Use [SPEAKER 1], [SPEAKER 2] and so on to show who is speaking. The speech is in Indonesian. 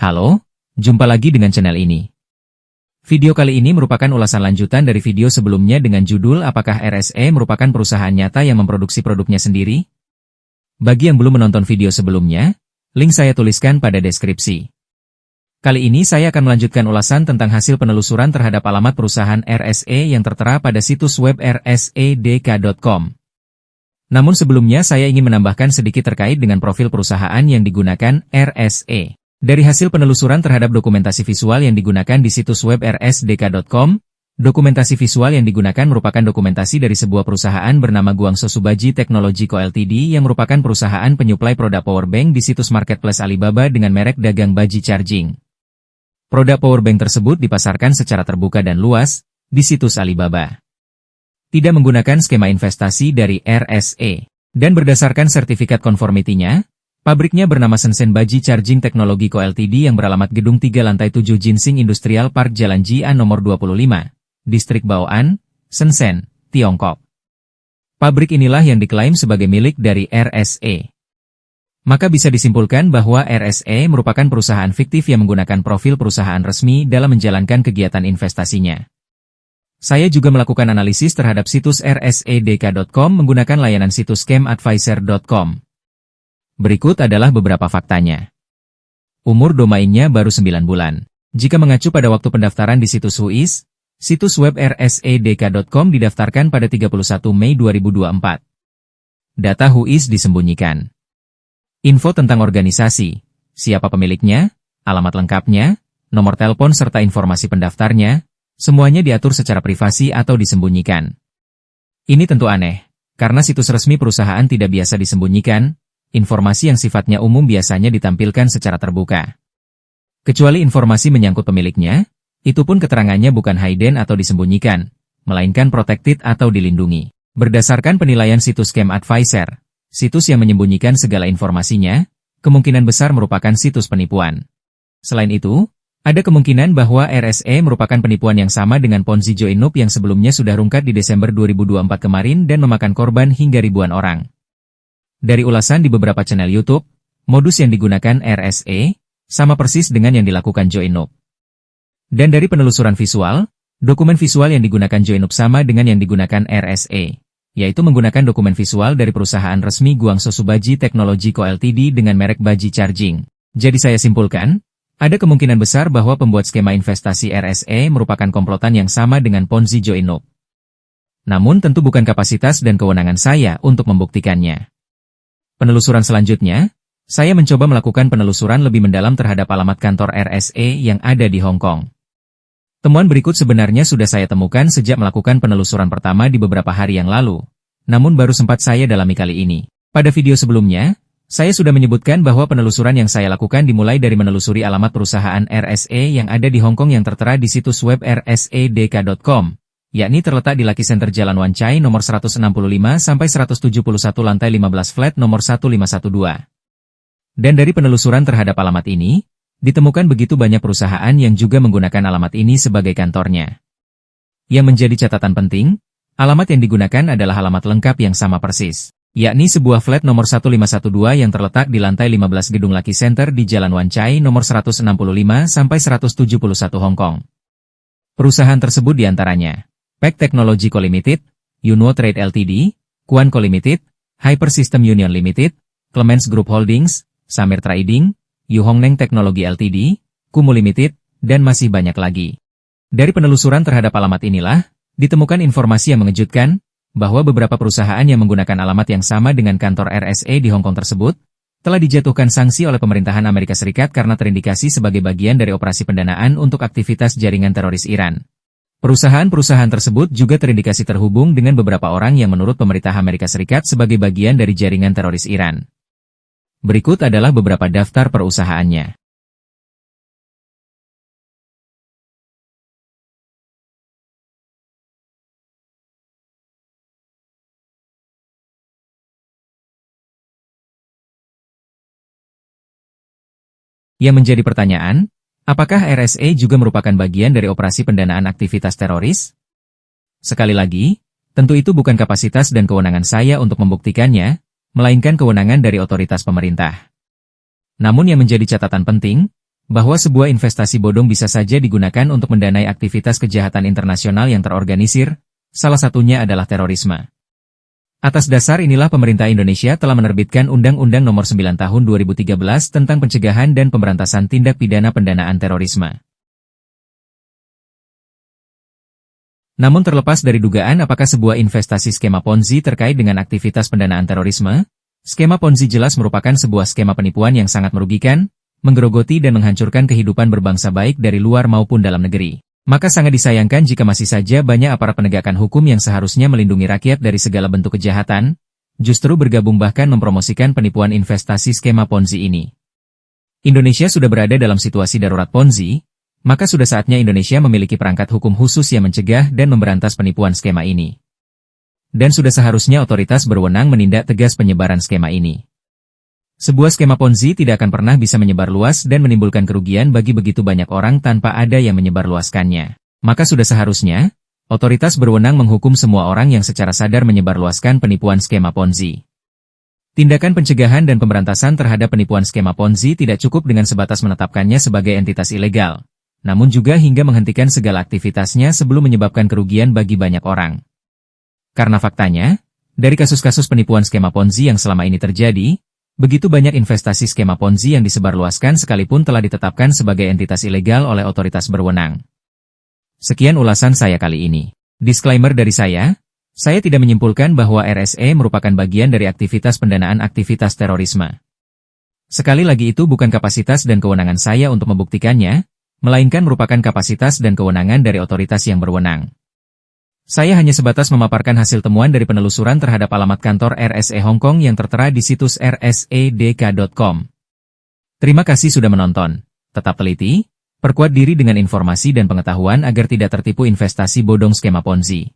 [SPEAKER 1] Halo, jumpa lagi dengan channel ini. Video kali ini merupakan ulasan lanjutan dari video sebelumnya dengan judul Apakah RSE merupakan perusahaan nyata yang memproduksi produknya sendiri? Bagi yang belum menonton video sebelumnya, link saya tuliskan pada deskripsi. Kali ini saya akan melanjutkan ulasan tentang hasil penelusuran terhadap alamat perusahaan RSE yang tertera pada situs web rsedk.com. Namun sebelumnya saya ingin menambahkan sedikit terkait dengan profil perusahaan yang digunakan RSE. Dari hasil penelusuran terhadap dokumentasi visual yang digunakan di situs web rsdk.com, dokumentasi visual yang digunakan merupakan dokumentasi dari sebuah perusahaan bernama Guangzhou Subaji Technology Co Ltd yang merupakan perusahaan penyuplai produk powerbank di situs marketplace Alibaba dengan merek dagang Baji Charging. Produk powerbank tersebut dipasarkan secara terbuka dan luas di situs Alibaba. Tidak menggunakan skema investasi dari RSE, dan berdasarkan sertifikat konformitinya, pabriknya bernama Shenzhen Baji Charging Technology Co Ltd yang beralamat Gedung 3 Lantai 7 Jinsing Industrial Park Jalan Jian nomor 25, Distrik Bao'an, Shenzhen, Tiongkok. Pabrik inilah yang diklaim sebagai milik dari RSE. Maka bisa disimpulkan bahwa RSE merupakan perusahaan fiktif yang menggunakan profil perusahaan resmi dalam menjalankan kegiatan investasinya. Saya juga melakukan analisis terhadap situs rsedk.com menggunakan layanan situs scamadvisor.com. Berikut adalah beberapa faktanya. Umur domainnya baru 9 bulan. Jika mengacu pada waktu pendaftaran di situs WHOIS, situs web rsedk.com didaftarkan pada 31 Mei 2024. Data WHOIS disembunyikan. Info tentang organisasi, siapa pemiliknya, alamat lengkapnya, nomor telepon serta informasi pendaftarnya, semuanya diatur secara privasi atau disembunyikan. Ini tentu aneh, karena situs resmi perusahaan tidak biasa disembunyikan. Informasi yang sifatnya umum biasanya ditampilkan secara terbuka. Kecuali informasi menyangkut pemiliknya, itu pun keterangannya bukan hidden atau disembunyikan, melainkan protected atau dilindungi. Berdasarkan penilaian situs ScamAdvisor, situs yang menyembunyikan segala informasinya, kemungkinan besar merupakan situs penipuan. Selain itu, ada kemungkinan bahwa RSE merupakan penipuan yang sama dengan Ponzi Joinup yang sebelumnya sudah rungkat di Desember 2024 kemarin dan memakan korban hingga ribuan orang. Dari ulasan di beberapa channel YouTube, modus yang digunakan RSE sama persis dengan yang dilakukan Joinup. Dan dari penelusuran visual, dokumen visual yang digunakan Joinup sama dengan yang digunakan RSE, yaitu menggunakan dokumen visual dari perusahaan resmi Guangzhou Subaji Technology Co Ltd dengan merek Baji Charging. Jadi saya simpulkan, ada kemungkinan besar bahwa pembuat skema investasi RSE merupakan komplotan yang sama dengan Ponzi Joinup. Namun tentu bukan kapasitas dan kewenangan saya untuk membuktikannya. Penelusuran selanjutnya, saya mencoba melakukan penelusuran lebih mendalam terhadap alamat kantor RSE yang ada di Hong Kong. Temuan berikut sebenarnya sudah saya temukan sejak melakukan penelusuran pertama di beberapa hari yang lalu, namun baru sempat saya dalami kali ini. Pada video sebelumnya, saya sudah menyebutkan bahwa penelusuran yang saya lakukan dimulai dari menelusuri alamat perusahaan RSE yang ada di Hong Kong yang tertera di situs web rsedk.com. Yakni terletak di Lucky Center Jalan Wan Chai nomor 165-171 lantai 15 flat nomor 1512. Dan dari penelusuran terhadap alamat ini, ditemukan begitu banyak perusahaan yang juga menggunakan alamat ini sebagai kantornya. Yang menjadi catatan penting, alamat yang digunakan adalah alamat lengkap yang sama persis, yakni sebuah flat nomor 1512 yang terletak di lantai 15 gedung Lucky Center di Jalan Wan Chai nomor 165-171 Hong Kong. Perusahaan tersebut diantaranya Pack Technology Co Limited, Yunwo Trade Ltd, Kuan Co Limited, Hyper System Union Limited, Clements Group Holdings, Samir Trading, Yu Hongneng Technology Ltd, Kumu Limited, dan masih banyak lagi. Dari penelusuran terhadap alamat inilah, ditemukan informasi yang mengejutkan, bahwa beberapa perusahaan yang menggunakan alamat yang sama dengan kantor RSE di Hong Kong tersebut, telah dijatuhkan sanksi oleh pemerintahan Amerika Serikat karena terindikasi sebagai bagian dari operasi pendanaan untuk aktivitas jaringan teroris Iran. Perusahaan-perusahaan tersebut juga terindikasi terhubung dengan beberapa orang yang menurut pemerintah Amerika Serikat sebagai bagian dari jaringan teroris Iran. Berikut adalah beberapa daftar perusahaannya. Yang menjadi pertanyaan, apakah RSE juga merupakan bagian dari operasi pendanaan aktivitas teroris? Sekali lagi, tentu itu bukan kapasitas dan kewenangan saya untuk membuktikannya, melainkan kewenangan dari otoritas pemerintah. Namun yang menjadi catatan penting, bahwa sebuah investasi bodong bisa saja digunakan untuk mendanai aktivitas kejahatan internasional yang terorganisir, salah satunya adalah terorisme. Atas dasar inilah pemerintah Indonesia telah menerbitkan Undang-Undang Nomor 9 Tahun 2013 tentang Pencegahan dan Pemberantasan Tindak Pidana Pendanaan Terorisme. Namun terlepas dari dugaan apakah sebuah investasi skema Ponzi terkait dengan aktivitas pendanaan terorisme, skema Ponzi jelas merupakan sebuah skema penipuan yang sangat merugikan, menggerogoti dan menghancurkan kehidupan berbangsa baik dari luar maupun dalam negeri. Maka sangat disayangkan jika masih saja banyak aparat penegakan hukum yang seharusnya melindungi rakyat dari segala bentuk kejahatan, justru bergabung bahkan mempromosikan penipuan investasi skema Ponzi ini. Indonesia sudah berada dalam situasi darurat Ponzi, maka sudah saatnya Indonesia memiliki perangkat hukum khusus yang mencegah dan memberantas penipuan skema ini. Dan sudah seharusnya otoritas berwenang menindak tegas penyebaran skema ini. Sebuah skema Ponzi tidak akan pernah bisa menyebar luas dan menimbulkan kerugian bagi begitu banyak orang tanpa ada yang menyebarluaskannya. Maka sudah seharusnya, otoritas berwenang menghukum semua orang yang secara sadar menyebarluaskan penipuan skema Ponzi. Tindakan pencegahan dan pemberantasan terhadap penipuan skema Ponzi tidak cukup dengan sebatas menetapkannya sebagai entitas ilegal, namun juga hingga menghentikan segala aktivitasnya sebelum menyebabkan kerugian bagi banyak orang. Karena faktanya, dari kasus-kasus penipuan skema Ponzi yang selama ini terjadi, begitu banyak investasi skema Ponzi yang disebarluaskan sekalipun telah ditetapkan sebagai entitas ilegal oleh otoritas berwenang. Sekian ulasan saya kali ini. Disclaimer dari saya tidak menyimpulkan bahwa RSE merupakan bagian dari aktivitas pendanaan aktivitas terorisme. Sekali lagi itu bukan kapasitas dan kewenangan saya untuk membuktikannya, melainkan merupakan kapasitas dan kewenangan dari otoritas yang berwenang. Saya hanya sebatas memaparkan hasil temuan dari penelusuran terhadap alamat kantor RSE Hong Kong yang tertera di situs rsedk.com. Terima kasih sudah menonton. Tetap teliti, perkuat diri dengan informasi dan pengetahuan agar tidak tertipu investasi bodong skema Ponzi.